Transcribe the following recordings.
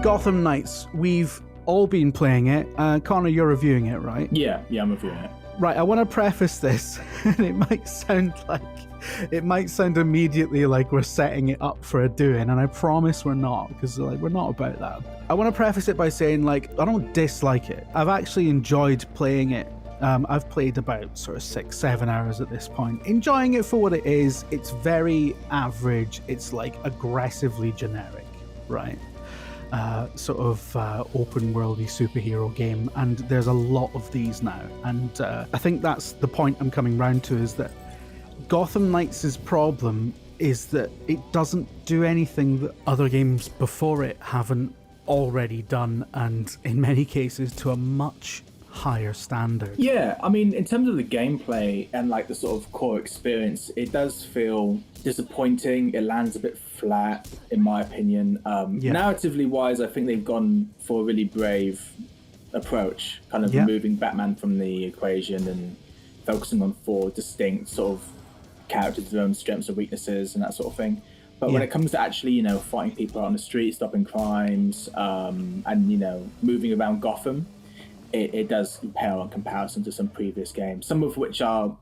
Gotham Knights, we've all been playing it. Connor, you're reviewing it, right? Yeah, I'm reviewing it. Right, I want to preface this, and it might sound immediately like we're setting it up for a doing, and I promise we're not, because we're not about that. I want to preface it by saying I don't dislike it. I've actually enjoyed playing it. I've played about sort of 6-7 hours at this point, enjoying it for what it is. It's very average. It's aggressively generic, right? Sort of open worldy superhero game, and there's a lot of these now, and I think that's the point I'm coming round to, is that Gotham Knights' problem is that it doesn't do anything that other games before it haven't already done, and in many cases to a much higher standard. Yeah, I mean, in terms of the gameplay and the sort of core experience, it does feel disappointing. It lands a bit flat, in my opinion. Narratively wise, I think they've gone for a really brave approach, kind of removing Batman from the equation and focusing on 4 distinct sort of characters with their own strengths and weaknesses and that sort of thing. But when it comes to actually, fighting people out on the street, stopping crimes, and, moving around Gotham, it does pale in comparison to some previous games, some of which are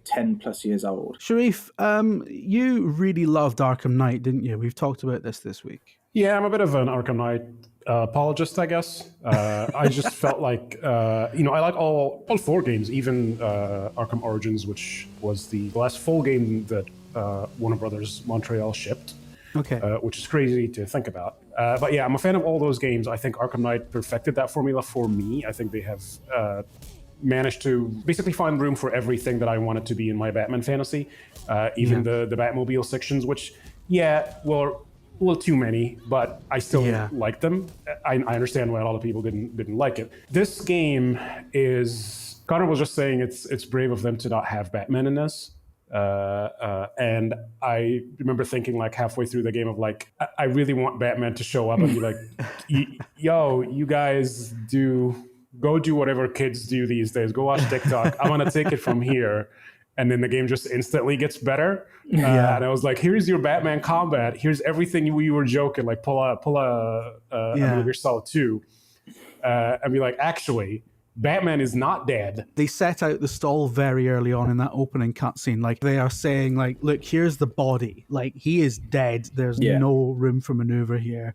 10 plus years old. Sharif, you really loved Arkham Knight, didn't you? We've talked about this week. Yeah, I'm a bit of an Arkham Knight apologist, I guess. I just felt I like all 4 games, even Arkham Origins, which was the last full game that Warner Brothers Montreal shipped. Okay. Which is crazy to think about. But yeah, I'm a fan of all those games. I think Arkham Knight perfected that formula for me. I think they have managed to basically find room for everything that I wanted to be in my Batman fantasy. Even the Batmobile sections, which, were a little too many, but I still like them. I understand why a lot of people didn't like it. This game is, Connor was just saying it's brave of them to not have Batman in this. And I remember thinking halfway through the game of I really want Batman to show up and be like, yo, you guys go do whatever kids do these days. Go watch TikTok. I'm going to take it from here. And then the game just instantly gets better. And I was like, here's your Batman combat. Here's everything we were joking, pull a Metal Gear Solid 2. And be like, actually, Batman is not dead. They set out the stall very early on in that opening cutscene. They are saying, look, here's the body. He is dead. There's no room for maneuver here.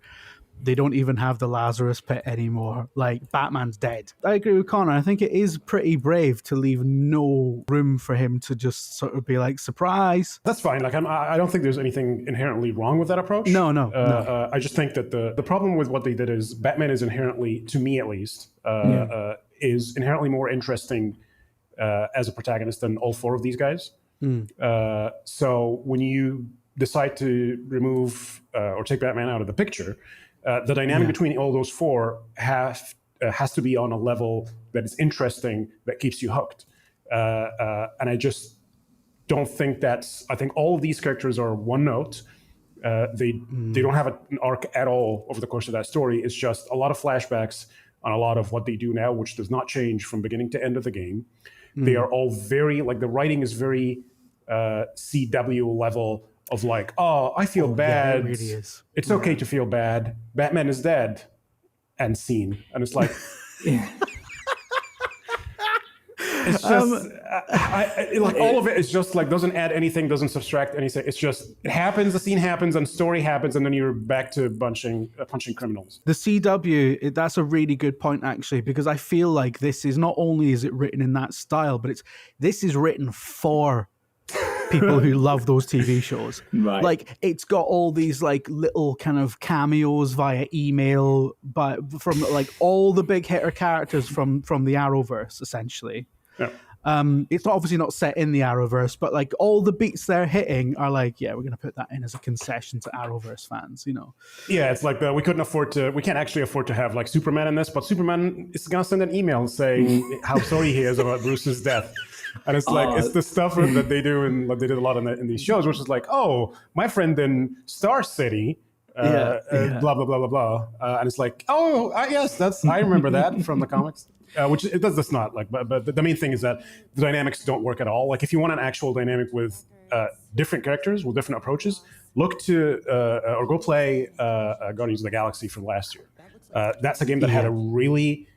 They don't even have the Lazarus pit anymore. Batman's dead. I agree with Connor. I think it is pretty brave to leave no room for him to just sort of be surprise. That's fine. I don't think there's anything inherently wrong with that approach. No. I just think that the problem with what they did is Batman is inherently, to me at least, is inherently more interesting as a protagonist than all 4 of these guys. So when you decide to remove or take Batman out of the picture, the dynamic between all those 4 has to be on a level that is interesting, that keeps you hooked. And I just don't think I think all of these characters are one note. They don't have an arc at all over the course of that story. It's just a lot of flashbacks on a lot of what they do now, which does not change from beginning to end of the game. They are all very, the writing is very CW level of I feel bad. It really is. It's okay to feel bad. Batman is dead. And scene. And it's it's just all of it is just doesn't add anything, doesn't subtract anything. It's just, it happens, the scene happens, and story happens, and then you're back to punching criminals. The CW, that's a really good point actually, because I feel like this is, not only is it written in that style, but this is written for people who love those TV shows. Right. It's got all these little kind of cameos via email, but from all the big hitter characters from the Arrowverse, essentially. Yeah. It's obviously not set in the Arrowverse, but all the beats they're hitting are we're going to put that in as a concession to Arrowverse fans, Yeah, it's we can't actually afford to have Superman in this, but Superman is going to send an email saying how sorry he is about Bruce's death. And it's it's the stuff that they do, and they did a lot in these shows, which is oh, my friend in Star City, blah, blah, blah, blah, blah. And it's yes, I remember that from the comics. Which it does not but the main thing is that the dynamics don't work at all. If you want an actual dynamic with different characters with different approaches, look to or go play Guardians of the Galaxy from last year. That's a game that had a really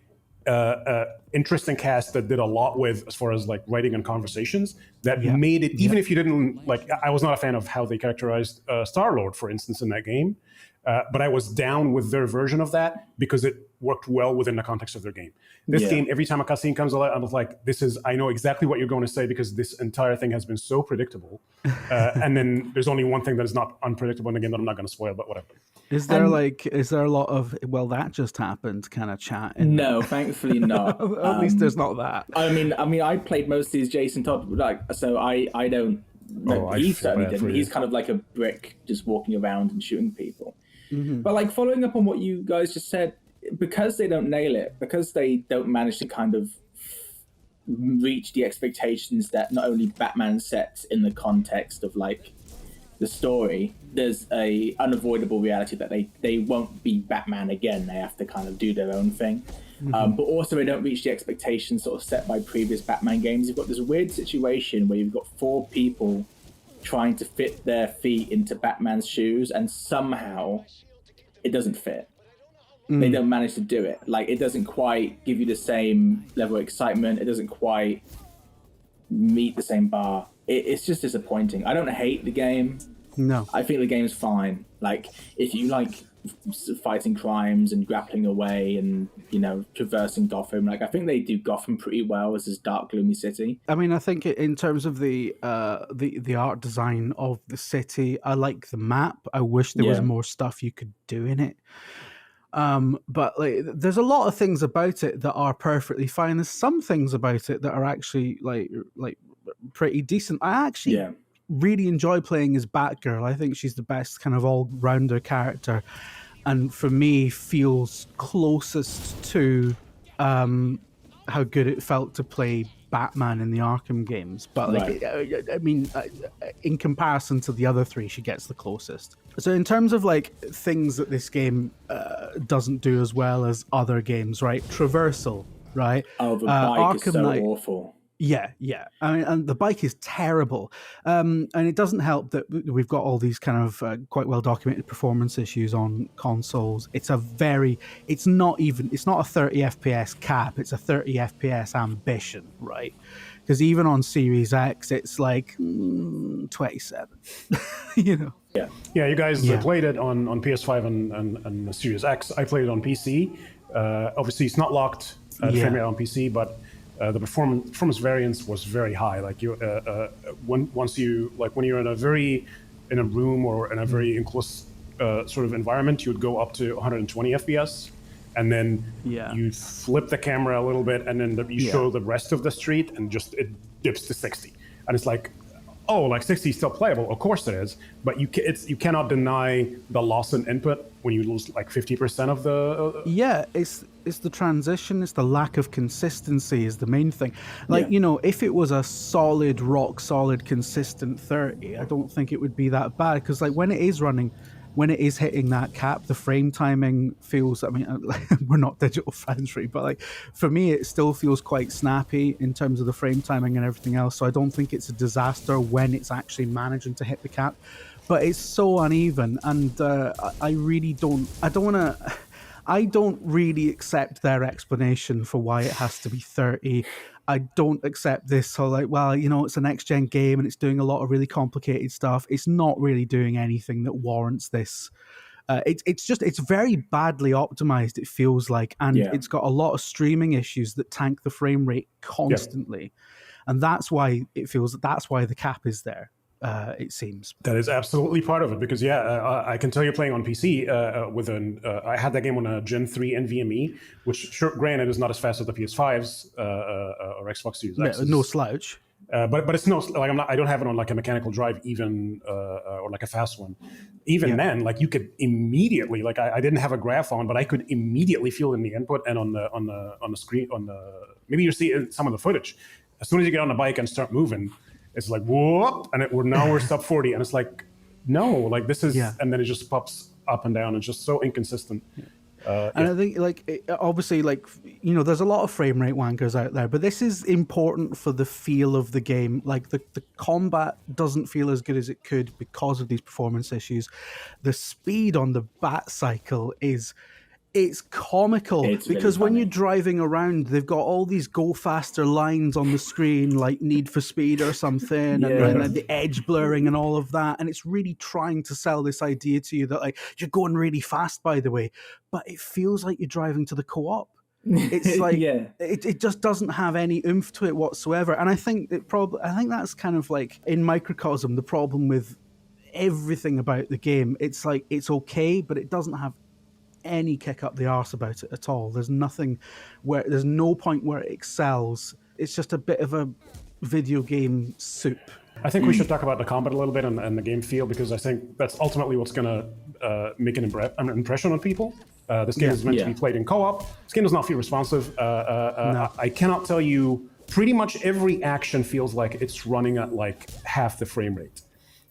interesting cast that did a lot with as far as like writing and conversations that made it, even if you didn't like, I was not a fan of how they characterized Star-Lord, for instance, in that game, but I was down with their version of that because it worked well within the context of their game. This game, every time a cutscene comes alive, I was like, I know exactly what you're going to say because this entire thing has been so predictable. And then there's only one thing that is not unpredictable in the game that I'm not going to spoil, but whatever. Is there a lot of, well, that just happened kind of chat? No, thankfully not. At least there's not that. I mean, I played mostly as Jason Todd, like, so I don't. No, he certainly didn't. He's kind of like a brick, just walking around and shooting people. Mm-hmm. But like following up on what you guys just said, because they don't nail it, because they don't manage to kind of reach the expectations that not only Batman sets in the context of like the story, there's a unavoidable reality that they won't be Batman again. They have to kind of do their own thing. Mm-hmm. But also they don't reach the expectations sort of set by previous Batman games. You've got this weird situation where you've got 4 people trying to fit their feet into Batman's shoes, and somehow it doesn't fit. They don't manage to do it. Like, it doesn't quite give you the same level of excitement. It doesn't quite meet the same bar. It's just disappointing. I don't hate the game. No. I think the game's fine. Like, if you like fighting crimes and grappling away and, you know, traversing Gotham, like, I think they do Gotham pretty well as this dark, gloomy city. I mean, I think in terms of the art design of the city, I like the map. I wish there was more stuff you could do in it. But like, there's a lot of things about it that are perfectly fine. There's some things about it that are actually like pretty decent. I actually really enjoy playing as Batgirl. I think she's the best kind of all-rounder character, and for me feels closest to how good it felt to play Batman in the Arkham games. But like, I mean, in comparison to the other 3, she gets the closest. So in terms of like things that this game doesn't do as well as other games, right? Traversal, right? Oh, the bike Arkham is so Knight, awful. Yeah. I mean, and the bike is terrible. And it doesn't help that we've got all these kind of quite well documented performance issues on consoles. It's not a 30 FPS cap. It's a 30 FPS ambition, right? Because even on Series X, it's like 27, you know? Yeah, you guys played it on PS5 and the Series X. I played it on PC. Obviously, it's not locked frame rate on PC, but the performance variance was very high. Like when you're in a room or in a very enclosed sort of environment, you would go up to 120 FPS, and then you flip the camera a little bit, and then you show the rest of the street, and just it dips to 60, and it's like, oh, like 60 is still playable. Of course it is, but you cannot deny the loss in input when you lose like 50% of the. It's the transition. It's the lack of consistency is the main thing. Like, you know, if it was a solid, rock solid, consistent 30, I don't think it would be that bad, because like when it is hitting that cap, the frame timing feels, I mean, we're not digital fans, right? But like for me, it still feels quite snappy in terms of the frame timing and everything else. So I don't think it's a disaster when it's actually managing to hit the cap. But it's so uneven, and I don't really accept their explanation for why it has to be 30. I don't accept this. So like, well, you know, it's a next gen game and it's doing a lot of really complicated stuff. It's not really doing anything that warrants this. It's very badly optimized, it feels like, and it's got a lot of streaming issues that tank the frame rate constantly, and that's why the cap is there. It seems that is absolutely part of it, because I can tell you playing on PC I had that game on a Gen 3 NVMe, which granted is not as fast as the PS5s or Xbox Series X. No slouch. But it's no, like I don't have it on like a mechanical drive even or like a fast one. Even then, like you could immediately, like I didn't have a graph on, but I could immediately feel in the input and on the screen maybe you see some of the footage. As soon as you get on the bike and start moving, it's like whoop, and we're sub 40, and it's like no, like this is, and then it just pops up and down. It's just so inconsistent. And I think, like, obviously, like, you know, there's a lot of frame rate wankers out there, but this is important for the feel of the game. Like, the combat doesn't feel as good as it could because of these performance issues. The speed on the bat cycle is It's comical because when you're driving around, they've got all these go faster lines on the screen, like Need for Speed or something, and the edge blurring and all of that. And it's really trying to sell this idea to you that like you're going really fast, by the way, but it feels like you're driving to the co-op. It's like it just doesn't have any oomph to it whatsoever. And I think that's kind of like in microcosm the problem with everything about the game. It's like it's okay, but it doesn't have any kick up the arse about it at all. There's no point where it excels. It's just a bit of a video game soup. I think we should talk about the combat a little bit and the game feel, because I think that's ultimately what's going to make an impression on people. This game is meant to be played in co-op. This game does not feel responsive. No. I cannot tell you, pretty much every action feels like it's running at like half the frame rate.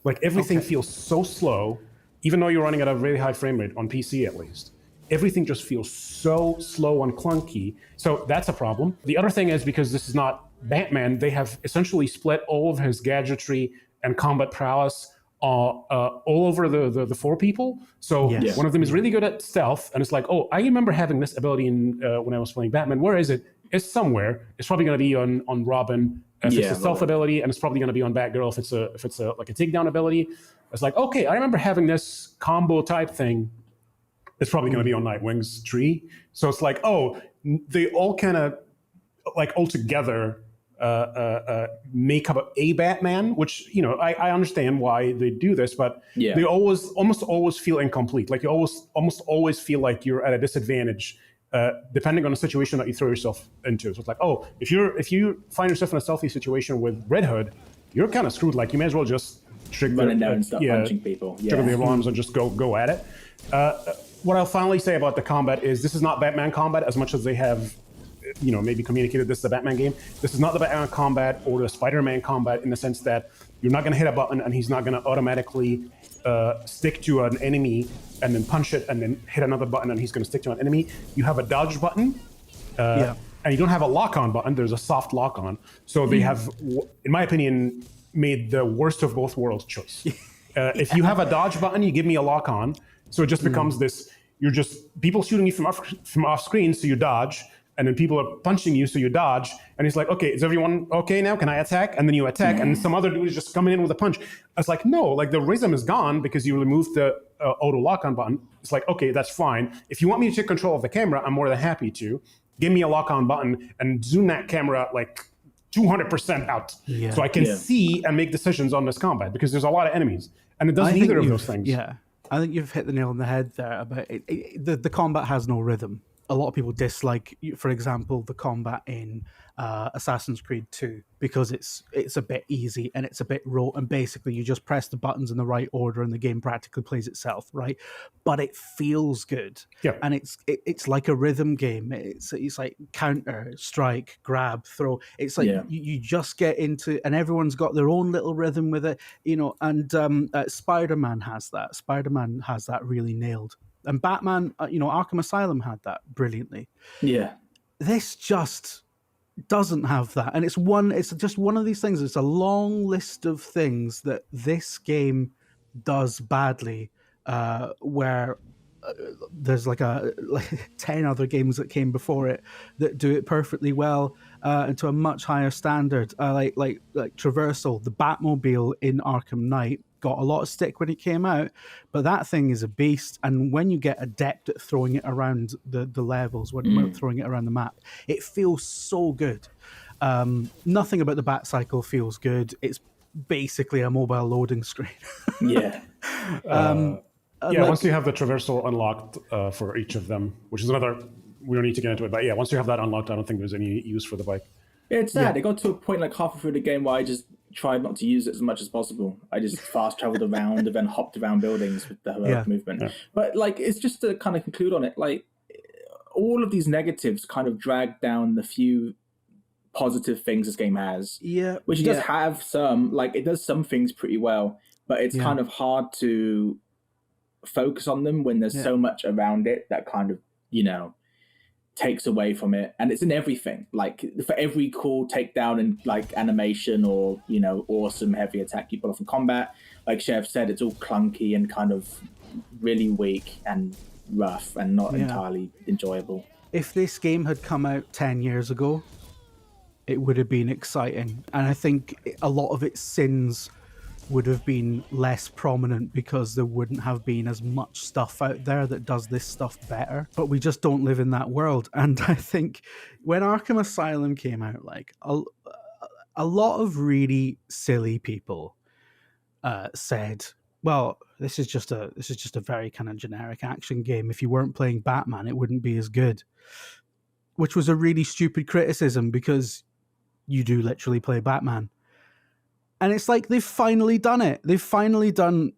Like everything feels so slow, even though you're running at a really high frame rate on PC at least. Everything just feels so slow and clunky. So that's a problem. The other thing is, because this is not Batman, they have essentially split all of his gadgetry and combat prowess all over the four people. So one of them is really good at stealth, and it's like, oh, I remember having this ability when I was playing Batman. Where is it? It's somewhere. It's probably going to be on Robin if it's a stealth ability, and it's probably going to be on Batgirl if it's a like a takedown ability. It's like, okay, I remember having this combo type thing. It's probably going to be on Nightwing's tree. So it's like, oh, they all kind of like all together make up a Batman, which, you know, I understand why they do this, but they almost always feel incomplete. Like you almost always feel like you're at a disadvantage depending on the situation that you throw yourself into. So it's like, oh, if you find yourself in a stealthy situation with Red Hood, you're kind of screwed. Like you may as well just trigger down and start punching people. Trigger the alarms and just go at it. What I'll finally say about the combat is this is not Batman combat as much as they have, you know, maybe communicated this is a Batman game. This is not the Batman combat or the Spider-Man combat in the sense that you're not going to hit a button and he's not going to automatically stick to an enemy and then punch it and then hit another button and he's going to stick to an enemy. You have a dodge button and you don't have a lock-on button. There's a soft lock-on. So they have, in my opinion, made the worst of both worlds choice. If you have a dodge button, you give me a lock-on. So it just becomes this, you're just, people shooting you from off screen, so you dodge, and then people are punching you, so you dodge, and it's like, okay, is everyone okay now? Can I attack? And then you attack, and some other dude is just coming in with a punch. It's like, no, like the rhythm is gone because you removed the auto lock-on button. It's like, okay, that's fine. If you want me to take control of the camera, I'm more than happy to. Give me a lock-on button and zoom that camera like 200% out, so I can see and make decisions on this combat, because there's a lot of enemies, and it does neither of those things. Yeah. I think you've hit the nail on the head there about it. The combat has no rhythm. A lot of people dislike, for example, the combat in Assassin's Creed 2 because it's a bit easy and it's a bit rote, and basically you just press the buttons in the right order and the game practically plays itself, right? But it feels good, and it's like a rhythm game. It's like counter, strike, grab, throw. It's like you just get into, and everyone's got their own little rhythm with it, you know. And Spider-Man has that. Spider-Man has that really nailed. And Batman, you know, Arkham Asylum had that brilliantly. Yeah. This just doesn't have that. And it's just one of these things. It's a long list of things that this does badly, where there's like 10 other games that came before it that do it perfectly well, and to a much higher standard. Like Traversal, the Batmobile in Arkham Knight got a lot of stick when it came out, but that thing is a beast. And when you get adept at throwing it around the levels, when throwing it around the map, it feels so good. Nothing about the Bat Cycle feels good. It's basically a mobile loading screen. Once you have the traversal unlocked for each of them, which is another, we don't need to get into it, but once you have that unlocked, I don't think there's any use for the bike. Yeah, it's sad. It got to a point like halfway through the game where I just tried not to use it as much as possible. I just fast traveled around and then hopped around buildings with the heroic movement. Yeah. But like, it's just to kind of conclude on it, like all of these negatives kind of drag down the few positive things this game has. Yeah. Which it does have some, like it does some things pretty well, but it's kind of hard to focus on them when there's so much around it that kind of, you know, takes away from it. And it's in everything, like for every cool takedown and like animation or, you know, awesome heavy attack you pull off in combat, like Chef said, it's all clunky and kind of really weak, and rough and not entirely enjoyable. If this game had come out 10 years ago, it would have been exciting. And I think a lot of its sins would have been less prominent because there wouldn't have been as much stuff out there that does this stuff better. But we just don't live in that world. And I think when Arkham Asylum came out, like a lot of really silly people said, well, this is just a very kind of generic action game. If you weren't playing Batman, it wouldn't be as good. Which was a really stupid criticism because you do literally play Batman. And it's like they've finally done it. They've finally done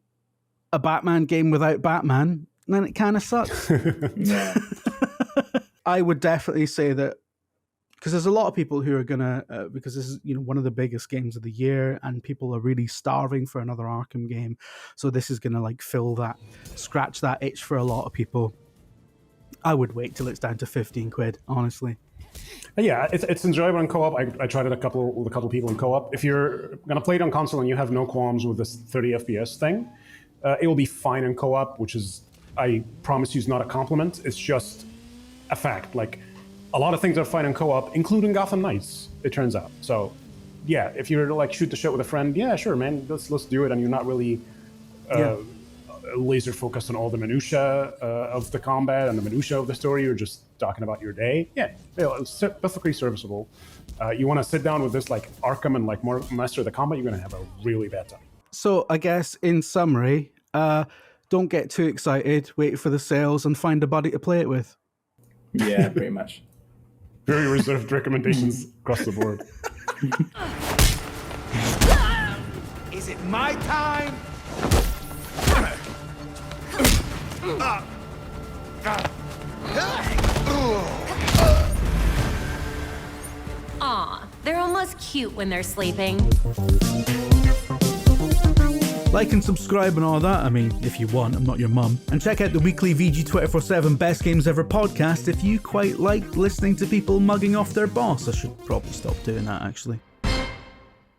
a Batman game without Batman, and it kind of sucks. Yeah. I would definitely say that, because there's a lot of people who are gonna, because this is one of the biggest games of the year, and people are really starving for another Arkham game. So this is gonna like scratch that itch for a lot of people. I would wait till it's down to 15 quid, honestly. Yeah, it's enjoyable in co-op. I tried it with a couple people in co-op. If you're gonna play it on console and you have no qualms with this 30 FPS thing, it will be fine in co-op, which is, I promise you, is not a compliment. It's just a fact. Like, a lot of things are fine in co-op, including Gotham Knights, it turns out. So, yeah, if you're to like shoot the shit with a friend, yeah, sure, man, let's do it. And you're not really laser focused on all the minutia of the combat and the minutia of the story. You're just talking about your day. Yeah, it's perfectly serviceable. You want to sit down with this like Arkham and like master the combat, you're going to have a really bad time. So I guess in summary, don't get too excited, wait for the sales and find a buddy to play it with. Yeah, pretty much. Very reserved recommendations across the board. Is it my time? Aw, they're almost cute when they're sleeping. Like and subscribe and all that, I mean, if you want, I'm not your mum. And check out the weekly VG 24/7 Best Games Ever podcast if you quite like listening to people mugging off their boss. I should probably stop doing that, actually.